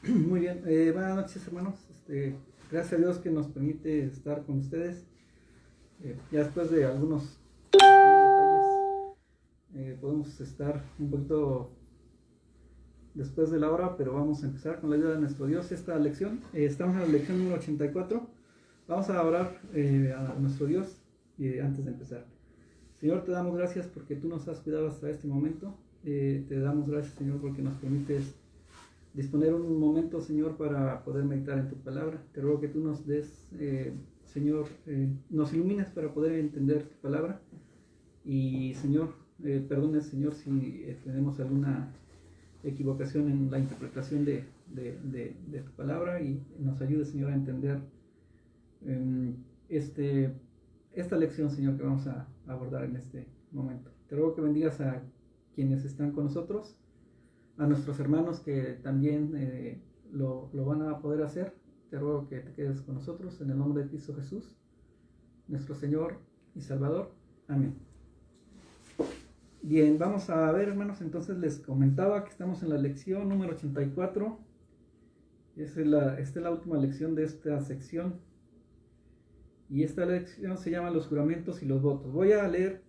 Muy bien, buenas noches hermanos. Gracias a Dios que nos permite estar con ustedes. Ya después de algunos detalles, podemos estar un poquito después de la hora, pero vamos a empezar con la ayuda de nuestro Dios esta lección. Estamos en la lección número 84. Vamos a orar a nuestro Dios antes de empezar. Señor, te damos gracias porque tú nos has cuidado hasta este momento. Te damos gracias, Señor, porque nos permites disponer un momento, Señor, para poder meditar en tu palabra. Te ruego que tú nos des, Señor, nos ilumines para poder entender tu palabra. Y, Señor, perdone, Señor, si tenemos alguna equivocación en la interpretación de tu palabra, y nos ayude, Señor, a entender esta lección, Señor, que vamos a abordar en este momento. Te ruego que bendigas a quienes están con nosotros, a nuestros hermanos que también lo van a poder hacer. Te ruego que te quedes con nosotros en el nombre de Cristo Jesús, nuestro Señor y Salvador. Amén. Bien, vamos a ver, hermanos. Entonces les comentaba que estamos en la lección número 84. Esta es la última lección de esta sección, y esta lección se llama los juramentos y los votos. Voy a leer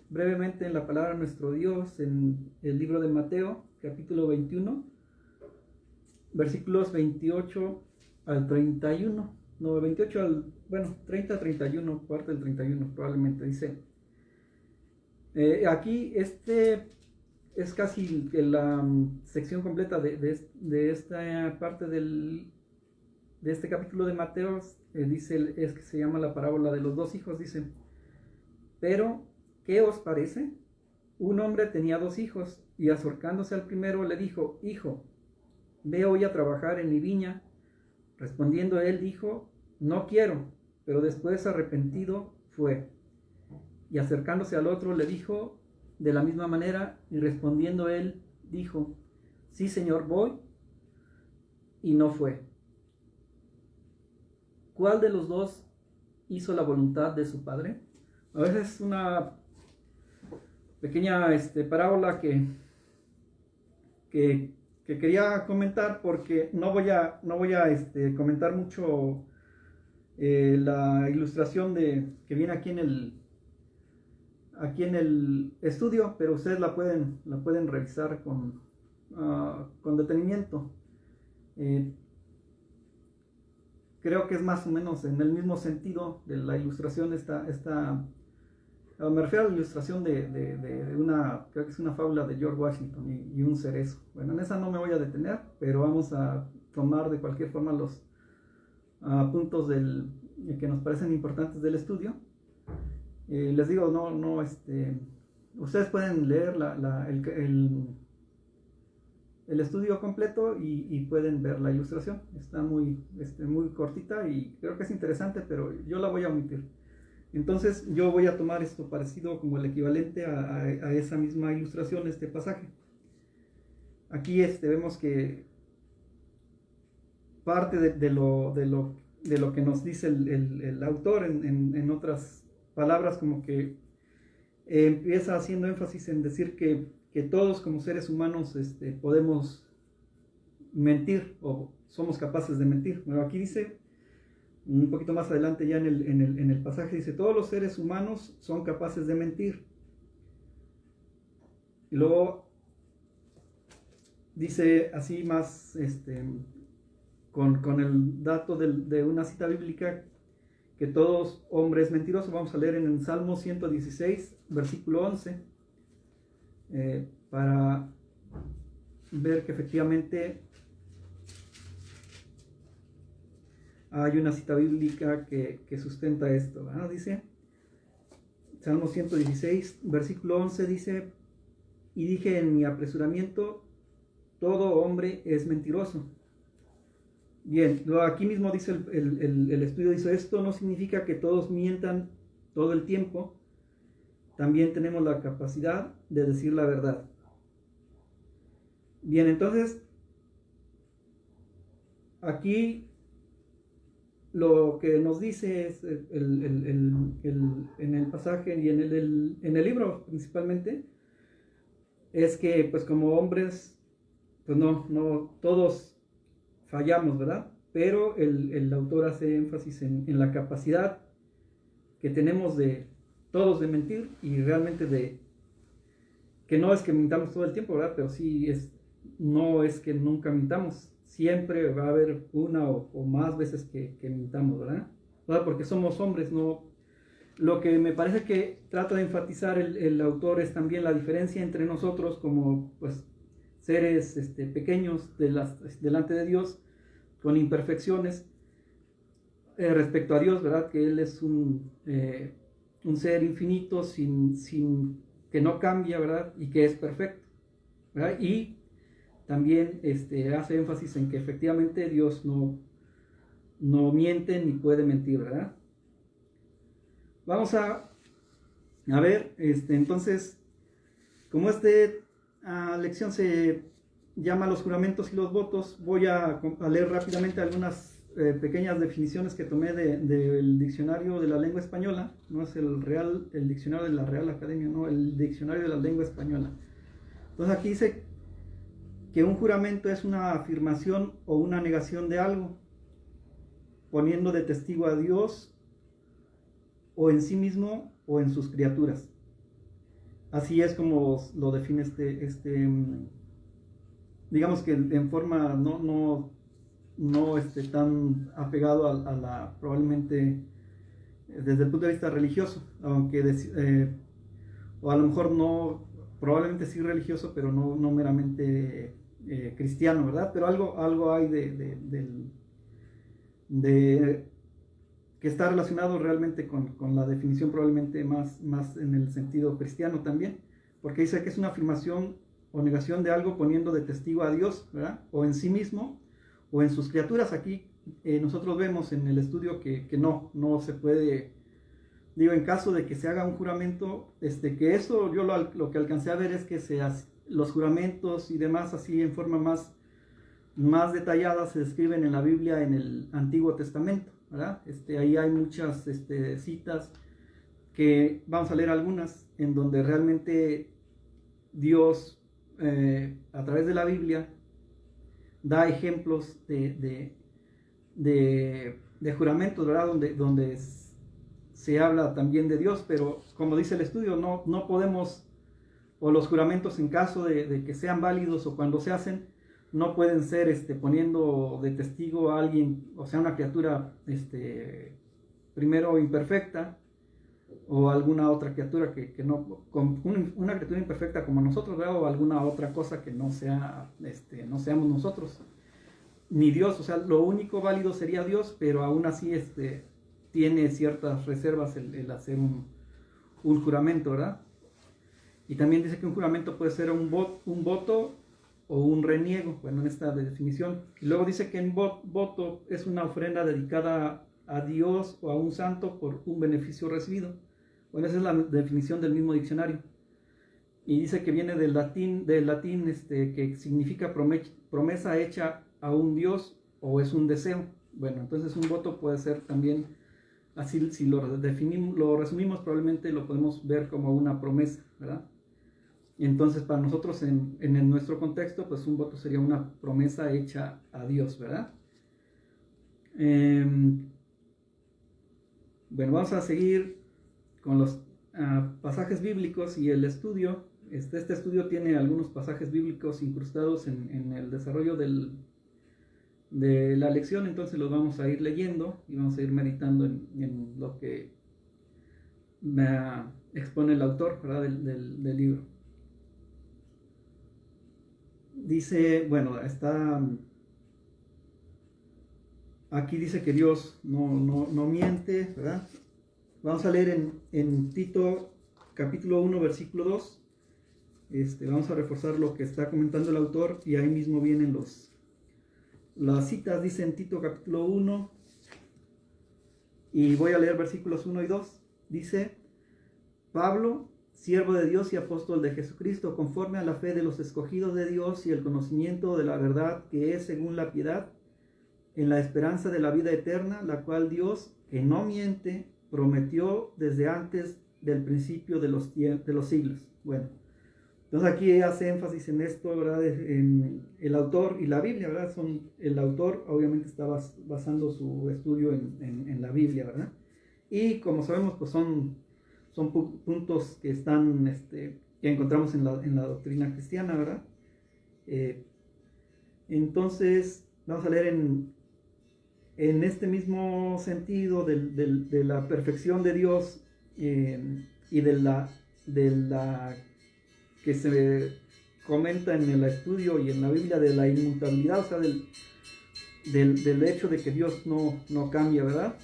brevemente en la palabra de nuestro Dios en el libro de Mateo, capítulo 21, versículos 28 al 31. No, 28 al, 30 al 31, parte del 31 probablemente. Dice, aquí es casi la sección completa de esta parte de este capítulo de Mateo. Dice, es que se llama la parábola de los dos hijos. Dice, pero ¿qué os parece? Un hombre tenía dos hijos, y acercándose al primero le dijo: Hijo, ve hoy a trabajar en mi viña. Respondiendo él dijo: No quiero. Pero después, arrepentido, fue. Y acercándose al otro le dijo de la misma manera, y respondiendo él dijo: Sí, Señor, voy. Y no fue. ¿Cuál de los dos hizo la voluntad de su padre? A veces es una pequeña parábola que quería comentar, porque no voy a comentar mucho la ilustración que viene aquí en el estudio, pero ustedes la pueden revisar con detenimiento. Creo que es más o menos en el mismo sentido de la ilustración. Me refiero a la ilustración de una, creo que es una fábula de George Washington y un cerezo. Bueno, en esa no me voy a detener, pero vamos a tomar de cualquier forma los puntos que nos parecen importantes del estudio. Les digo, ustedes pueden leer el estudio completo y pueden ver la ilustración. Está muy cortita y creo que es interesante, pero yo la voy a omitir. Entonces yo voy a tomar esto parecido como el equivalente a esa misma ilustración, este pasaje. Aquí vemos que parte de lo que nos dice el autor, en otras palabras, como que empieza haciendo énfasis en decir que todos como seres humanos podemos mentir, o somos capaces de mentir. Bueno, aquí dice, un poquito más adelante ya en el pasaje, dice: todos los seres humanos son capaces de mentir. Y luego dice así más, con el dato de una cita bíblica, que todos hombre es mentiroso. Vamos a leer en el Salmo 116, versículo 11, para ver que efectivamente hay una cita bíblica que sustenta esto, ¿verdad? Dice, Salmo 116, versículo 11, dice: Y dije en mi apresuramiento, todo hombre es mentiroso. Bien, aquí mismo dice el estudio, dice: esto no significa que todos mientan todo el tiempo. También tenemos la capacidad de decir la verdad. Bien, entonces aquí lo que nos dice es en el pasaje y en el libro principalmente, es que pues como hombres pues no todos fallamos, ¿verdad? Pero el autor hace énfasis en la capacidad que tenemos de todos de mentir, y realmente que no es que mintamos todo el tiempo, ¿verdad? Pero sí no es que nunca mintamos, siempre va a haber una o más veces que mintamos, ¿verdad? Porque somos hombres, no. Lo que me parece que trata de enfatizar el autor es también la diferencia entre nosotros como pues seres pequeños delante de Dios, con imperfecciones, respecto a Dios, ¿verdad? Que Él es un ser infinito, sin que no cambia, ¿verdad? Y que es perfecto, ¿verdad? Y también hace énfasis en que efectivamente Dios no miente ni puede mentir, ¿verdad? Vamos a ver, entonces, como lección se llama los juramentos y los votos, voy a leer rápidamente algunas pequeñas definiciones que tomé del diccionario de la lengua española. No es el diccionario de la Real Academia, no, el diccionario de la lengua española. Entonces aquí dice que un juramento es una afirmación o una negación de algo, poniendo de testigo a Dios o en sí mismo o en sus criaturas. Así es como lo define digamos que en forma no tan apegado a la, probablemente desde el punto de vista religioso, aunque o a lo mejor no, probablemente sí religioso, pero no meramente cristiano, ¿verdad? Pero algo hay de que está relacionado realmente con la definición, probablemente más en el sentido cristiano también, porque dice que es una afirmación o negación de algo poniendo de testigo a Dios, ¿verdad? O en sí mismo o en sus criaturas. Aquí nosotros vemos en el estudio que no se puede, digo, en caso de que se haga un juramento, que eso yo lo que alcancé a ver es que los juramentos y demás así en forma más detallada se describen en la Biblia, en el Antiguo Testamento, ¿verdad? Ahí hay muchas citas que vamos a leer algunas en donde realmente Dios a través de la Biblia da ejemplos de juramentos, ¿verdad? Donde se habla también de Dios, pero como dice el estudio, no podemos, o los juramentos en caso de que sean válidos o cuando se hacen, no pueden ser poniendo de testigo a alguien, o sea, una criatura primero imperfecta, o alguna otra criatura que no, una criatura imperfecta como nosotros, ¿verdad? O alguna otra cosa que no seamos nosotros, ni Dios. O sea, lo único válido sería Dios, pero aún así tiene ciertas reservas el hacer un juramento, ¿verdad? Y también dice que un juramento puede ser un voto o un reniego, bueno, en esta definición. Y luego dice que un voto es una ofrenda dedicada a Dios o a un santo por un beneficio recibido. Bueno, esa es la definición del mismo diccionario. Y dice que viene del latín que significa promesa hecha a un Dios o es un deseo. Bueno, entonces un voto puede ser también, así si lo resumimos, probablemente lo podemos ver como una promesa, ¿verdad? Entonces, para nosotros, en nuestro contexto, pues un voto sería una promesa hecha a Dios, ¿verdad? Bueno, vamos a seguir con los pasajes bíblicos y el estudio. Este estudio tiene algunos pasajes bíblicos incrustados en el desarrollo de la lección, entonces los vamos a ir leyendo y vamos a ir meditando en lo que expone el autor, ¿verdad? del libro. Dice, bueno, aquí dice que Dios no miente, ¿verdad? Vamos a leer en Tito capítulo 1 versículo 2. Vamos a reforzar lo que está comentando el autor y ahí mismo vienen las citas. Dice en Tito capítulo 1 y voy a leer versículos 1 y 2. Dice: Pablo, siervo de Dios y apóstol de Jesucristo, conforme a la fe de los escogidos de Dios y el conocimiento de la verdad que es según la piedad, en la esperanza de la vida eterna, la cual Dios, que no miente, prometió desde antes del principio de los siglos. Bueno, Entonces aquí hace énfasis en esto, ¿verdad? En el autor y la Biblia, ¿verdad? El autor obviamente está basando su estudio en la Biblia, ¿verdad? Y como sabemos, pues son puntos que están, que encontramos en la doctrina cristiana, ¿verdad? Entonces, vamos a leer en este mismo sentido de la perfección de Dios y de la que se comenta en el estudio y en la Biblia de la inmutabilidad, o sea, del hecho de que Dios no cambia, ¿verdad?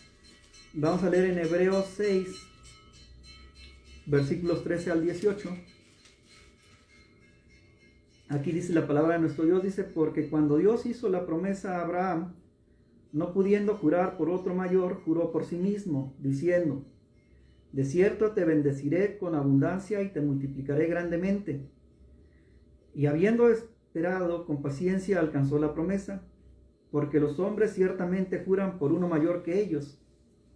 Vamos a leer en Hebreos 6, versículos 13 al 18. Aquí dice la palabra de nuestro Dios, dice, porque cuando Dios hizo la promesa a Abraham, no pudiendo jurar por otro mayor, juró por sí mismo, diciendo, de cierto te bendeciré con abundancia y te multiplicaré grandemente. Y habiendo esperado con paciencia, alcanzó la promesa, porque los hombres ciertamente juran por uno mayor que ellos,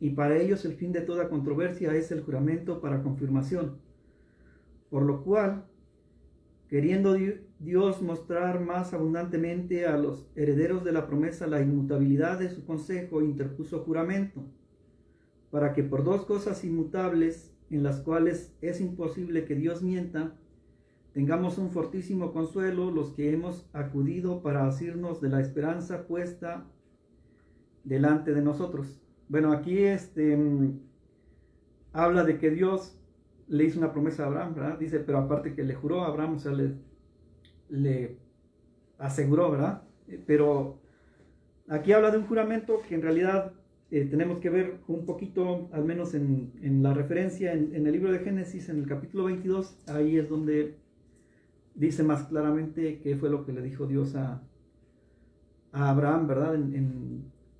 y para ellos el fin de toda controversia es el juramento para confirmación. Por lo cual, queriendo Dios mostrar más abundantemente a los herederos de la promesa la inmutabilidad de su consejo, interpuso juramento, para que por dos cosas inmutables, en las cuales es imposible que Dios mienta, tengamos un fortísimo consuelo los que hemos acudido para asirnos de la esperanza puesta delante de nosotros. Bueno, aquí habla de que Dios le hizo una promesa a Abraham, ¿verdad? Dice, pero aparte que le juró a Abraham, o sea, le aseguró, ¿verdad? Pero aquí habla de un juramento que en realidad tenemos que ver un poquito, al menos en la referencia en el libro de Génesis, en el capítulo 22, ahí es donde dice más claramente qué fue lo que le dijo Dios a Abraham, ¿verdad?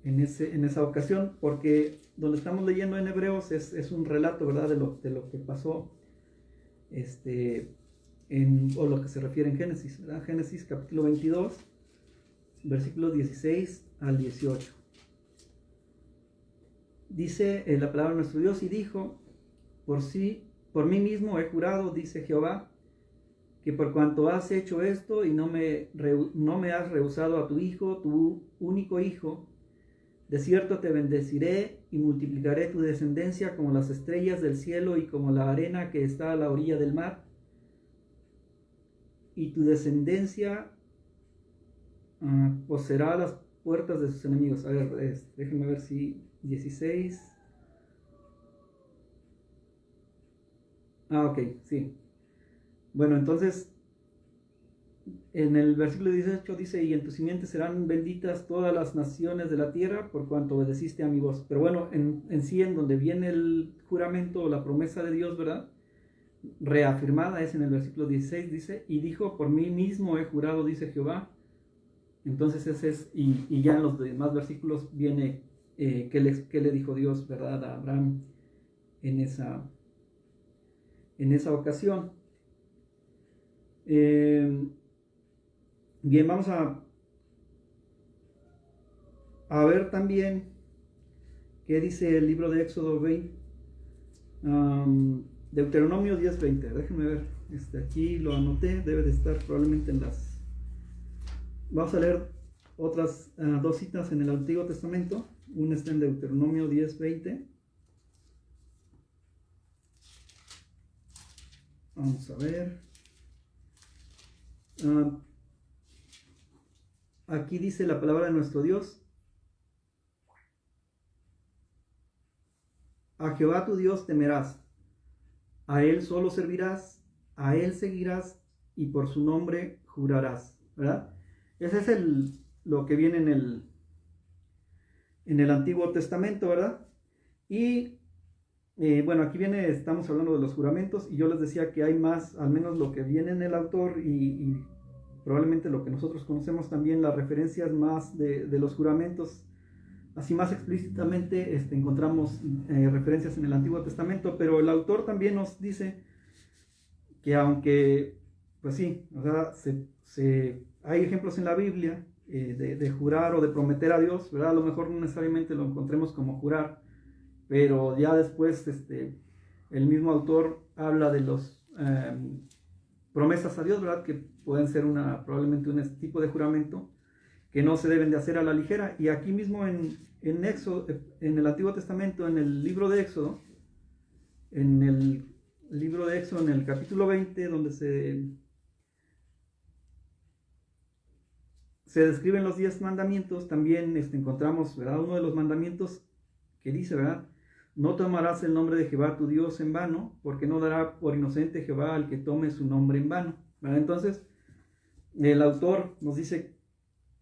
En esa ocasión, porque donde estamos leyendo en Hebreos es un relato, ¿verdad? De lo que pasó, o lo que se refiere en Génesis, ¿verdad? Génesis capítulo 22, versículos 16 al 18. Dice la palabra de nuestro Dios, y dijo, por mí mismo he jurado, dice Jehová, que por cuanto has hecho esto y no me has rehusado a tu hijo, tu único hijo, de cierto te bendeciré y multiplicaré tu descendencia como las estrellas del cielo y como la arena que está a la orilla del mar. Y tu descendencia poseerá las puertas de sus enemigos. A ver, déjenme ver si 16. Ok, sí. Bueno, entonces en el versículo 18 dice, y en tu simiente serán benditas todas las naciones de la tierra por cuanto obedeciste a mi voz. Pero bueno, en sí, en donde viene el juramento o la promesa de Dios, ¿verdad? Reafirmada es en el versículo 16, dice, y dijo, por mí mismo he jurado, dice Jehová. Entonces ese es, y ya en los demás versículos viene qué le dijo Dios, ¿verdad? A Abraham en esa ocasión. Bien, vamos a ver también qué dice el libro de Éxodo 20, Deuteronomio 10:20. Déjenme ver, aquí lo anoté, debe de estar probablemente en las... Vamos a leer otras dos citas en el Antiguo Testamento. Una está en Deuteronomio 10:20. Vamos a ver. Aquí dice la palabra de nuestro Dios. A Jehová tu Dios temerás, a Él solo servirás, a Él seguirás y por su nombre jurarás, ¿verdad? Ese es lo que viene en el Antiguo Testamento, ¿verdad? Y bueno, aquí estamos hablando de los juramentos y yo les decía que hay más, al menos lo que viene en el autor y probablemente lo que nosotros conocemos también, las referencias más de los juramentos, así más explícitamente encontramos referencias en el Antiguo Testamento, pero el autor también nos dice que aunque, pues sí, o sea, hay ejemplos en la Biblia de jurar o de prometer a Dios, ¿verdad? A lo mejor no necesariamente lo encontremos como jurar, pero ya después el mismo autor habla de los promesas a Dios, ¿verdad? Que pueden ser probablemente un tipo de juramento que no se deben de hacer a la ligera. Y aquí mismo en Éxodo, en el Antiguo Testamento, en el libro de Éxodo, en el capítulo 20, donde se describen los 10 mandamientos, también encontramos, ¿verdad? Uno de los mandamientos que dice, ¿verdad? No tomarás el nombre de Jehová tu Dios en vano, porque no dará por inocente Jehová al que tome su nombre en vano, ¿verdad? Entonces, el autor nos dice,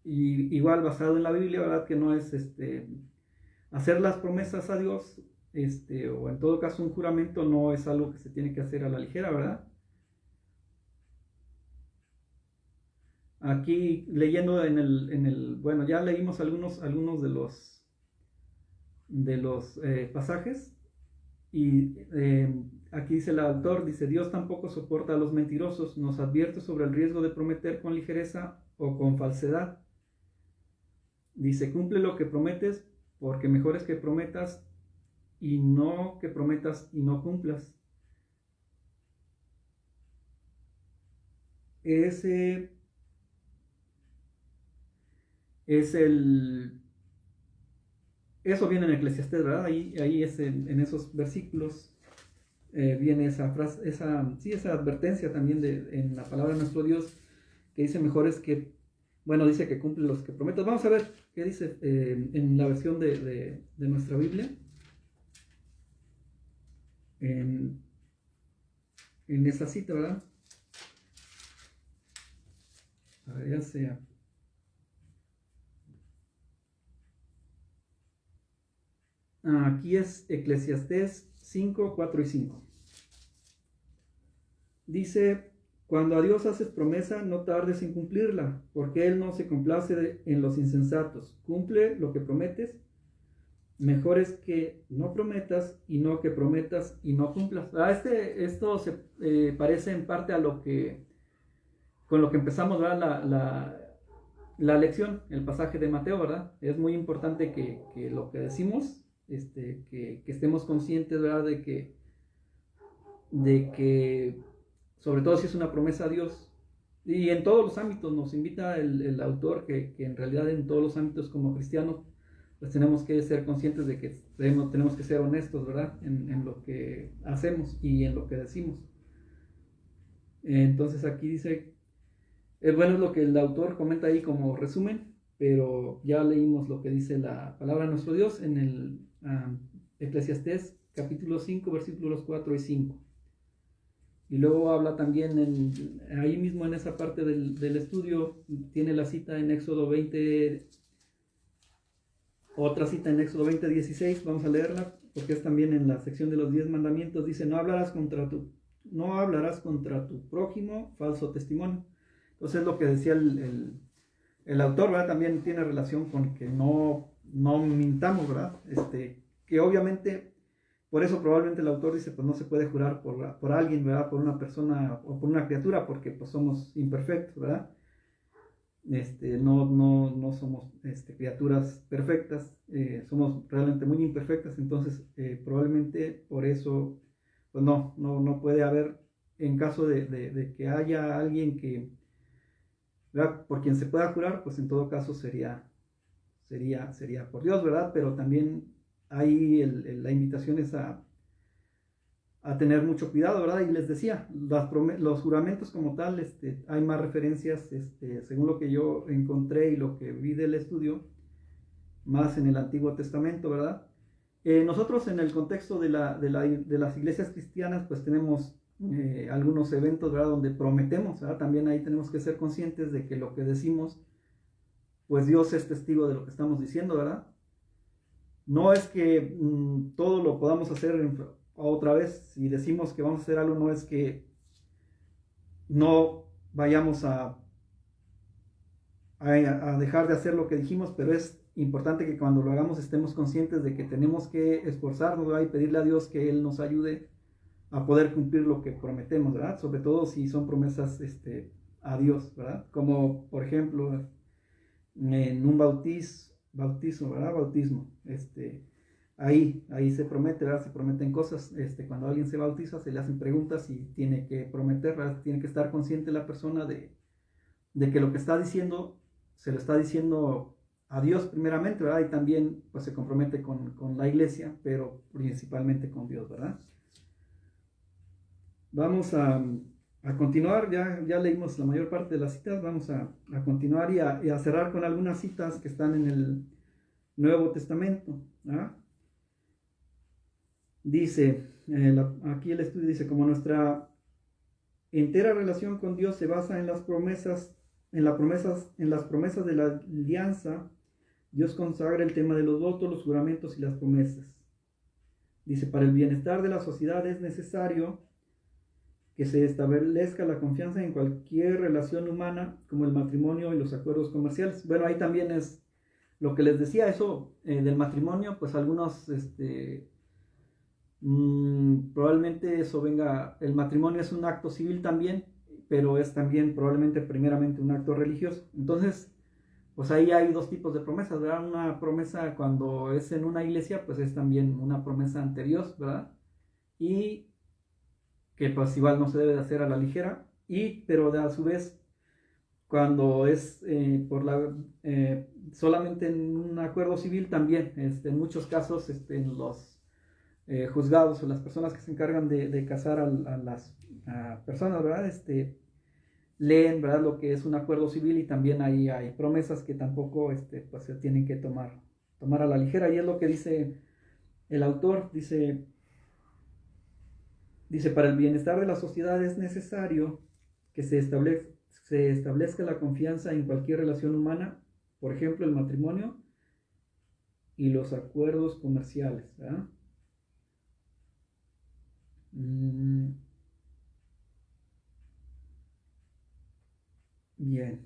y igual basado en la Biblia, ¿verdad? Que no es hacer las promesas a Dios, o en todo caso un juramento no es algo que se tiene que hacer a la ligera, ¿verdad? Aquí leyendo bueno, ya leímos algunos de los pasajes, y aquí dice el autor, dice, Dios tampoco soporta a los mentirosos, nos advierte sobre el riesgo de prometer con ligereza o con falsedad. Dice, cumple lo que prometes, porque mejor es que prometas y no que prometas y no cumplas. Ese es eso viene en Eclesiastés, ¿verdad? Ahí es en esos versículos viene esa frase, esa advertencia también en la palabra de nuestro Dios, que dice mejor es que, bueno, dice que cumple los que prometas. Vamos a ver qué dice en la versión de nuestra Biblia, en esa cita, ¿verdad? A ver, ya sea. Aquí es Eclesiastés 5, 4 y 5. Dice, cuando a Dios haces promesa, no tardes en cumplirla, porque Él no se complace en los insensatos. Cumple lo que prometes. Mejor es que no prometas y no que prometas y no cumplas. Esto se parece en parte a con lo que empezamos, ¿verdad? La lección, el pasaje de Mateo, ¿verdad? Es muy importante que lo que decimos, que estemos conscientes, ¿verdad? De que, sobre todo si es una promesa a Dios, y en todos los ámbitos nos invita el autor que en realidad en todos los ámbitos como cristianos, pues tenemos que ser conscientes de que tenemos que ser honestos, ¿verdad? En lo que hacemos y en lo que decimos. Entonces aquí dice, bueno, es lo que el autor comenta ahí como resumen, pero ya leímos lo que dice la palabra de nuestro Dios en el Eclesiastés capítulo 5, versículos 4 y 5. Y luego habla también ahí mismo en esa parte del estudio, tiene la cita en Éxodo 20, otra cita en Éxodo 20, 16, vamos a leerla, porque es también en la sección de los 10 mandamientos, dice, no hablarás contra tu prójimo falso testimonio. Entonces lo que decía el autor, ¿verdad? También tiene relación con que no mintamos, ¿verdad? Que obviamente, por eso probablemente el autor dice, pues no se puede jurar por alguien, ¿verdad? Por una persona o por una criatura, porque pues somos imperfectos, ¿verdad? No somos criaturas perfectas, somos realmente muy imperfectas, entonces probablemente por eso, pues no puede haber, en caso de que haya alguien que, ¿verdad? Por quien se pueda jurar, pues en todo caso sería por Dios, ¿verdad? Pero también ahí la invitación es a tener mucho cuidado, ¿verdad? Y les decía, los juramentos como tal, hay más referencias, según lo que yo encontré y lo que vi del estudio, más en el Antiguo Testamento, ¿verdad? Nosotros en el contexto de las iglesias cristianas, pues tenemos algunos eventos, ¿verdad? Donde prometemos, ¿verdad? También ahí tenemos que ser conscientes de que lo que decimos, pues Dios es testigo de lo que estamos diciendo, ¿verdad? No es que todo lo podamos hacer otra vez. Si decimos que vamos a hacer algo, no es que no vayamos a dejar de hacer lo que dijimos, pero es importante que cuando lo hagamos estemos conscientes de que tenemos que esforzarnos, ¿verdad? Y pedirle a Dios que Él nos ayude a poder cumplir lo que prometemos, ¿verdad? Sobre todo si son promesas a Dios, ¿verdad? Como por ejemplo en un bautismo, ¿verdad? Bautismo. ahí se promete, ¿verdad? Se prometen cosas. Cuando alguien se bautiza, se le hacen preguntas y tiene que prometer, ¿verdad? Tiene que estar consciente la persona de que lo que está diciendo, se lo está diciendo a Dios primeramente, ¿verdad? Y también pues se compromete con la iglesia, pero principalmente con Dios, ¿verdad? Vamos a continuar, ya leímos la mayor parte de las citas, vamos a continuar y a cerrar con algunas citas que están en el Nuevo Testamento. ¿Ah? Dice, aquí el estudio dice, como nuestra entera relación con Dios se basa en las promesas de la alianza, Dios consagra el tema de los votos, los juramentos y las promesas. Dice, para el bienestar de la sociedad es necesario que se establezca la confianza en cualquier relación humana, como el matrimonio y los acuerdos comerciales. Bueno, ahí también es lo que les decía, eso del matrimonio, pues algunos, probablemente eso venga, el matrimonio es un acto civil también, pero es también probablemente primeramente un acto religioso. Entonces, pues ahí hay dos tipos de promesas, ¿verdad? Una promesa cuando es en una iglesia, pues es también una promesa ante Dios, ¿verdad? Y que pues igual no se debe de hacer a la ligera, pero a su vez cuando es solamente en un acuerdo civil también, en muchos casos en los juzgados o las personas que se encargan de casar a las personas, ¿verdad? Leen, ¿verdad? Lo que es un acuerdo civil y también ahí hay promesas que tampoco pues se tienen que tomar a la ligera, y es lo que dice el autor, dice, para el bienestar de la sociedad es necesario que se establezca la confianza en cualquier relación humana, por ejemplo, el matrimonio y los acuerdos comerciales, ¿verdad? Bien.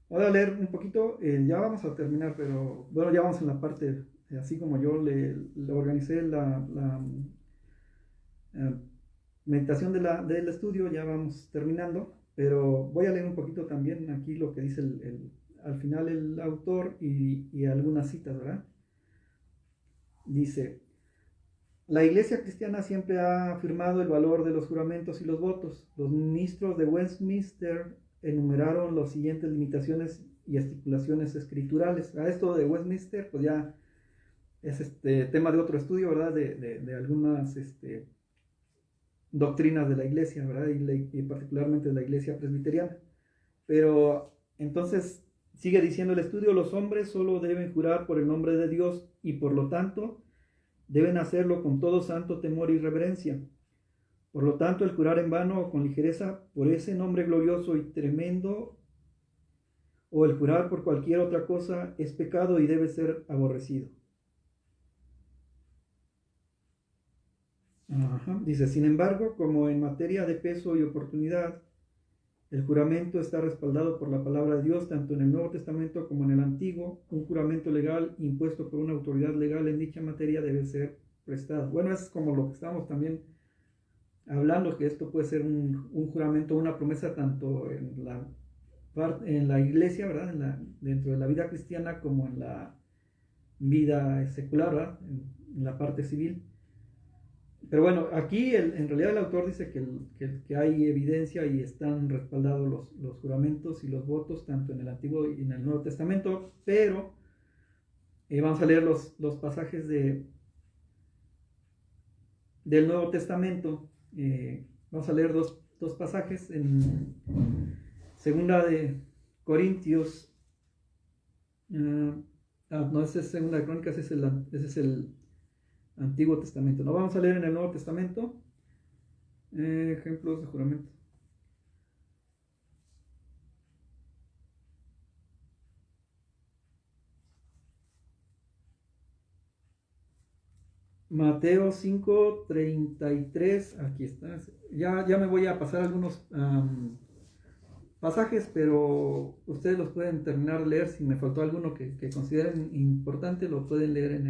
Voy a leer un poquito, ya vamos a terminar, pero bueno, ya vamos en la parte, así como yo le organicé la meditación del estudio, ya vamos terminando, pero voy a leer un poquito también aquí lo que dice al final el autor y algunas citas, ¿verdad? Dice, la Iglesia cristiana siempre ha afirmado el valor de los juramentos y los votos. Los ministros de Westminster enumeraron las siguientes limitaciones y estipulaciones escriturales. A esto de Westminster, pues ya es tema de otro estudio, ¿verdad? De algunas doctrinas de la Iglesia, ¿verdad? Y particularmente de la Iglesia presbiteriana. Pero entonces sigue diciendo el estudio, los hombres solo deben jurar por el nombre de Dios y por lo tanto deben hacerlo con todo santo temor y reverencia. Por lo tanto, el jurar en vano o con ligereza por ese nombre glorioso y tremendo, o el jurar por cualquier otra cosa, es pecado y debe ser aborrecido. Dice, sin embargo, como en materia de peso y oportunidad, el juramento está respaldado por la palabra de Dios, tanto en el Nuevo Testamento como en el Antiguo. Un juramento legal impuesto por una autoridad legal en dicha materia debe ser prestado. Bueno, es como lo que estamos también hablando, que esto puede ser un juramento, una promesa tanto en la iglesia, ¿verdad? Dentro de la vida cristiana, como en la vida secular, ¿verdad? En la parte civil. Pero bueno, aquí en realidad el autor dice que hay evidencia y están respaldados los juramentos y los votos tanto en el Antiguo y en el Nuevo Testamento, pero vamos a leer los pasajes del Nuevo Testamento. Vamos a leer dos pasajes en Segunda de Corintios. No, ese es Segunda de Crónicas, ese es el Antiguo Testamento. No, vamos a leer en el Nuevo Testamento ejemplos de juramento. Mateo 5:33, aquí está. Ya me voy a pasar algunos pasajes, pero ustedes los pueden terminar de leer. Si me faltó alguno que consideren importante, lo pueden leer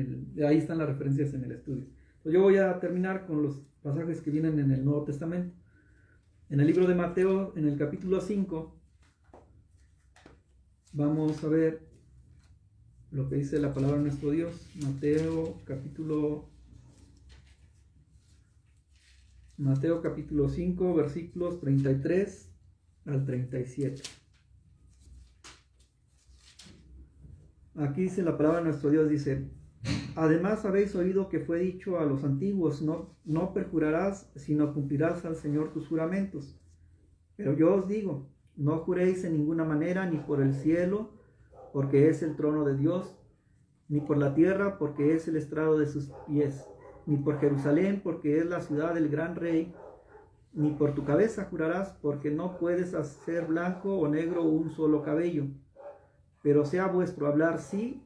ahí están las referencias en el estudio. Yo voy a terminar con los pasajes que vienen en el Nuevo Testamento. En el libro de Mateo, en el capítulo 5, vamos a ver lo que dice la palabra de nuestro Dios. Mateo capítulo 5, versículos 33 al 37. Aquí dice la palabra de nuestro Dios, dice: además habéis oído que fue dicho a los antiguos, no perjurarás, sino cumplirás al Señor tus juramentos. Pero yo os digo, no juréis en ninguna manera, ni por el cielo, porque es el trono de Dios, ni por la tierra, porque es el estrado de sus pies, ni por Jerusalén, porque es la ciudad del gran rey, ni por tu cabeza jurarás, porque no puedes hacer blanco o negro un solo cabello. Pero sea vuestro hablar sí,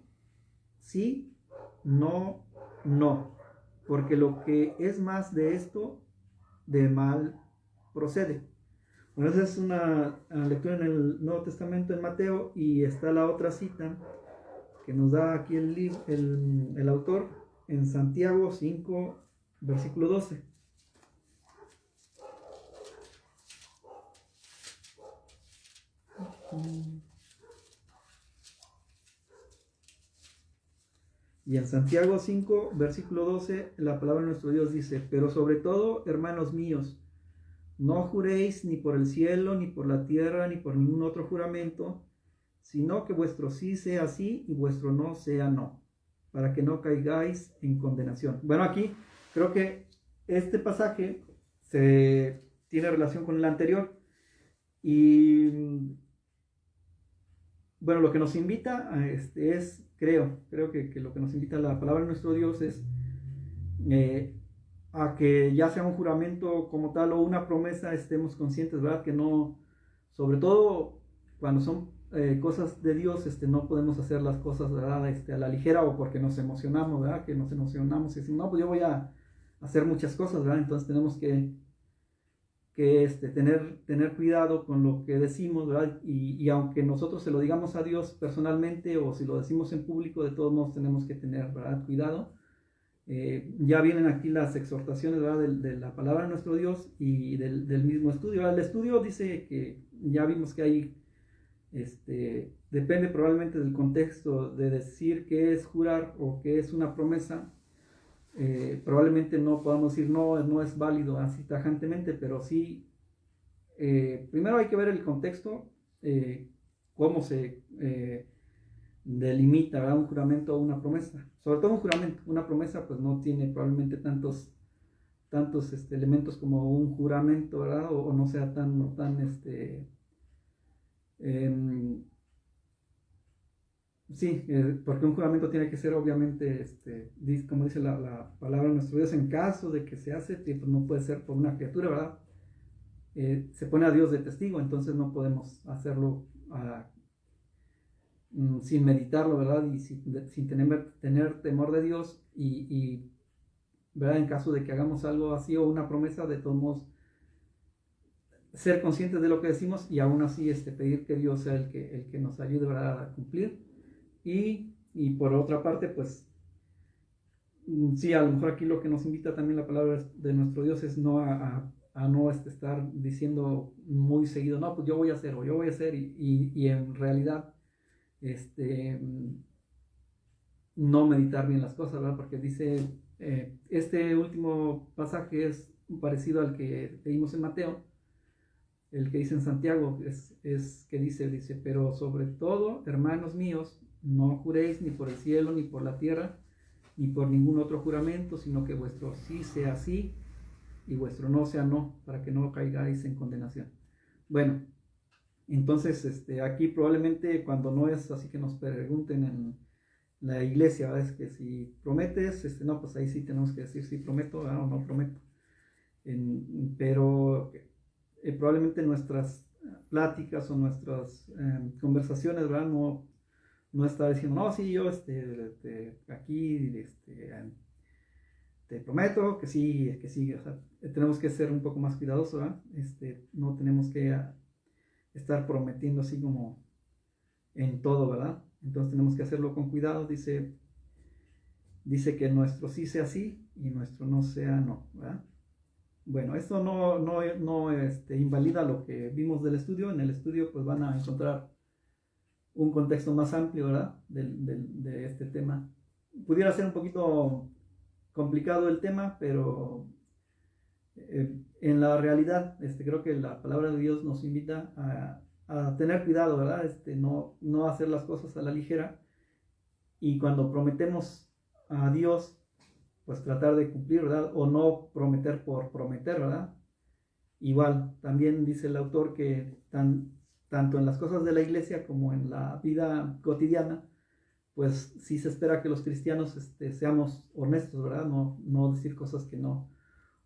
sí, no, no, porque lo que es más de esto, de mal procede. Bueno, esa es una lectura en el Nuevo Testamento en Mateo, y está la otra cita que nos da aquí el autor en Santiago 5, versículo 12. Y en Santiago 5, versículo 12, la palabra de nuestro Dios dice: pero sobre todo, hermanos míos, no juréis ni por el cielo, ni por la tierra, ni por ningún otro juramento, sino que vuestro sí sea sí y vuestro no sea no, para que no caigáis en condenación. Bueno, aquí creo que este pasaje tiene relación con el anterior, y bueno, lo que nos invita es, creo que lo que nos invita la palabra de nuestro Dios es a que ya sea un juramento como tal o una promesa, estemos conscientes, ¿verdad? Que no, sobre todo cuando son cosas de Dios, no podemos hacer las cosas, ¿verdad? A la ligera, o porque nos emocionamos, ¿verdad? Que nos emocionamos y decimos, no, pues yo voy a hacer muchas cosas, ¿verdad? Entonces tenemos que tener cuidado con lo que decimos, ¿verdad? Y aunque nosotros se lo digamos a Dios personalmente, o si lo decimos en público, de todos modos tenemos que tener, ¿verdad?, cuidado. Ya vienen aquí las exhortaciones, ¿verdad?, de la palabra de nuestro Dios y del mismo estudio, ¿verdad? El estudio dice que ya vimos que hay, depende probablemente del contexto de decir qué es jurar o qué es una promesa. Probablemente no podamos decir no es válido así tajantemente, pero sí, primero hay que ver el contexto, cómo se delimita, ¿verdad?, un juramento o una promesa. Sobre todo un juramento. Una promesa pues no tiene probablemente tantos elementos como un juramento, ¿verdad? O no sea tan sí, porque un juramento tiene que ser obviamente, como dice la palabra de nuestro Dios, en caso de que se hace, pues no puede ser por una criatura, ¿verdad? Se pone a Dios de testigo, entonces no podemos hacerlo sin meditarlo, ¿verdad? Y sin tener temor de Dios, y ¿verdad? En caso de que hagamos algo así o una promesa, de todos modos ser conscientes de lo que decimos, y aún así pedir que Dios sea el que nos ayude, ¿verdad?, a cumplir. Y por otra parte, pues sí, a lo mejor aquí lo que nos invita también la palabra de nuestro Dios es no a no estar diciendo muy seguido, no, pues yo voy a hacer, o yo voy a hacer, y en realidad no meditar bien las cosas, ¿verdad? Porque dice, este último pasaje es parecido al que leímos en Mateo. El que dice en Santiago es que dice, pero sobre todo, hermanos míos, no juréis ni por el cielo, ni por la tierra, ni por ningún otro juramento, sino que vuestro sí sea sí y vuestro no sea no, para que no caigáis en condenación. Bueno, entonces aquí probablemente, cuando no es así que nos pregunten en la iglesia, ¿verdad?, es que si prometes, no, pues ahí sí tenemos que decir si prometo, ¿verdad?, o no prometo. Pero probablemente nuestras pláticas o nuestras conversaciones, ¿verdad?, no está diciendo, no, sí, yo aquí te prometo que sí, o sea, tenemos que ser un poco más cuidadosos, ¿verdad? No tenemos que estar prometiendo así como en todo, ¿verdad? Entonces tenemos que hacerlo con cuidado. Dice que nuestro sí sea sí y nuestro no sea no, ¿verdad? Bueno, esto no invalida lo que vimos del estudio. En el estudio pues van a encontrar un contexto más amplio, ¿verdad? De este tema. Pudiera ser un poquito complicado el tema, pero en la realidad, creo que la palabra de Dios nos invita a tener cuidado, ¿verdad? No hacer las cosas a la ligera, y cuando prometemos a Dios, pues tratar de cumplir, ¿verdad? O no prometer por prometer, ¿verdad? Igual, también dice el autor que tanto en las cosas de la iglesia como en la vida cotidiana, pues sí se espera que los cristianos seamos honestos, ¿verdad? No decir cosas que no,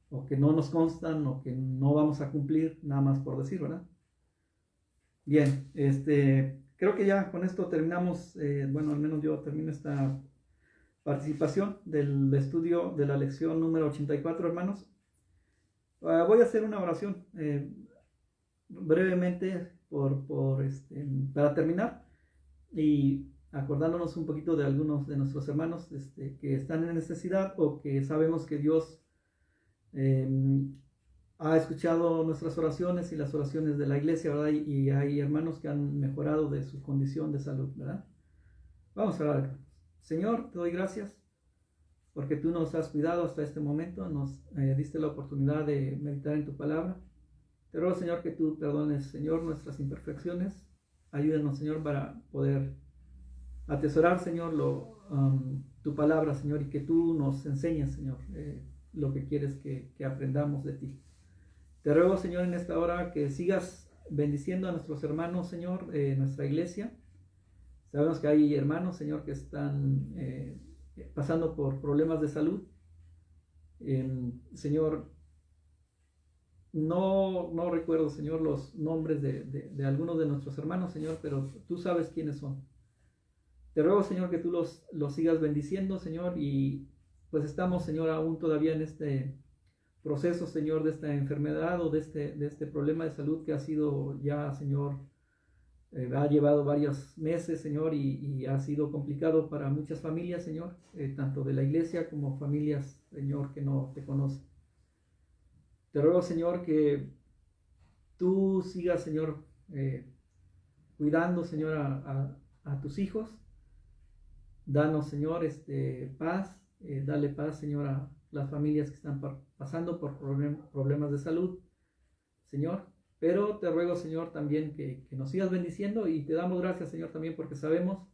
o que no nos constan, o que no vamos a cumplir nada más por decir, ¿verdad? Bien, creo que ya con esto terminamos, bueno, al menos yo termino esta participación del estudio de la lección número 84, hermanos. Voy a hacer una oración brevemente para terminar, y acordándonos un poquito de algunos de nuestros hermanos que están en necesidad, o que sabemos que Dios ha escuchado nuestras oraciones y las oraciones de la iglesia, ¿verdad? Y hay hermanos que han mejorado de su condición de salud, ¿verdad? Vamos a orar. Señor, te doy gracias porque tú nos has cuidado hasta este momento, nos diste la oportunidad de meditar en tu palabra. Te ruego, Señor, que tú perdones, Señor, nuestras imperfecciones. Ayúdanos, Señor, para poder atesorar, Señor, tu palabra, Señor, y que tú nos enseñes, Señor, lo que quieres que aprendamos de ti. Te ruego, Señor, en esta hora que sigas bendiciendo a nuestros hermanos, Señor, nuestra iglesia. Sabemos que hay hermanos, Señor, que están pasando por problemas de salud. Señor, no recuerdo, Señor, los nombres de algunos de nuestros hermanos, Señor, pero tú sabes quiénes son. Te ruego, Señor, que tú los sigas bendiciendo, Señor, y pues estamos, Señor, aún todavía en este proceso, Señor, de esta enfermedad o de este problema de salud que ha sido ya, Señor, ha llevado varios meses, Señor, y ha sido complicado para muchas familias, Señor, tanto de la iglesia como familias, Señor, que no te conocen. Te ruego, Señor, que tú sigas, Señor, cuidando, Señor, a tus hijos. Danos, Señor, paz, dale paz, Señor, a las familias que están pasando por problemas de salud, Señor. Pero te ruego, Señor, también que nos sigas bendiciendo, y te damos gracias, Señor, también porque sabemos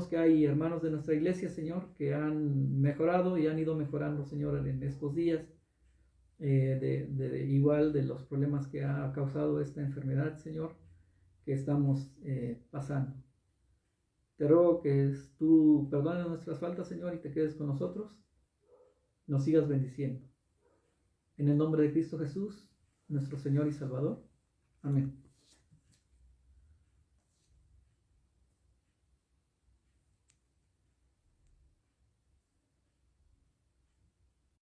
que hay hermanos de nuestra iglesia, Señor, que han mejorado y han ido mejorando, Señor, en estos días, igual de los problemas que ha causado esta enfermedad, Señor, que estamos pasando. Te ruego que tú perdones nuestras faltas, Señor, y te quedes con nosotros, nos sigas bendiciendo. En el nombre de Cristo Jesús, nuestro Señor y Salvador. Amén.